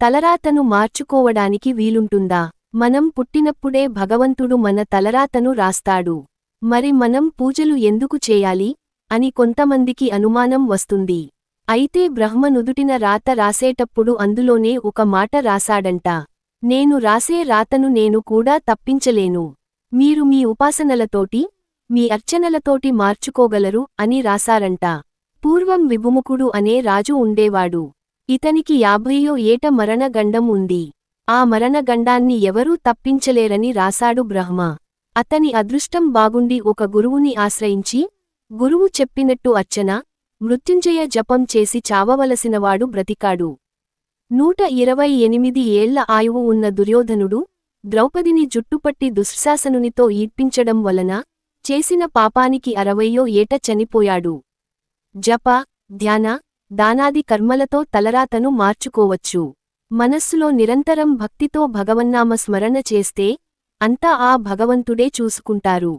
తలరాతను మార్చుకోవడానికి వీలుంటుందా? మనం పుట్టినప్పుడే భగవంతుడు మన తలరాతను రాస్తాడు. మరి మనం పూజలు ఎందుకు చేయాలి అని కొంతమందికి అనుమానం వస్తుంది. అయితే బ్రహ్మ నుదుటిన రాత రాసేటప్పుడు అందులోనే ఒక మాట రాసాడంట. నేను రాసే రాతను నేను కూడా తప్పించలేను. మీరు మీ ఉపాసనలతోటి, మీ అర్చనలతోటి మార్చుకోగలరు అని రాసారంట. పూర్వం విభుముఖుడు అనే రాజు ఉండేవాడు. ఇతనికి 50వ ఏట మరణగండం ఉంది. ఆ మరణగండాన్ని ఎవరూ తప్పించలేరని రాసాడు బ్రహ్మ. అతని అదృష్టం బాగుండి ఒక గురువుని ఆశ్రయించి, గురువు చెప్పినట్టు అర్చన, మృత్యుంజయ జపం చేసి చావవలసినవాడు బ్రతికాడు. 128 ఏళ్ల ఆయువు ఉన్న దుర్యోధనుడు, ద్రౌపదిని జుట్టుపట్టి దుశ్శాసనునితో ఈడ్పించడం వలన చేసిన పాపానికి 60వ ఏట చనిపోయాడు. జప, ధ్యాన, దానాది కర్మలతో తలరాతను మార్చుకోవచ్చు. మనస్సులో నిరంతరం భక్తితో భగవన్నామ స్మరణ చేస్తే అంతా ఆ భగవంతుడే చూసుకుంటారు.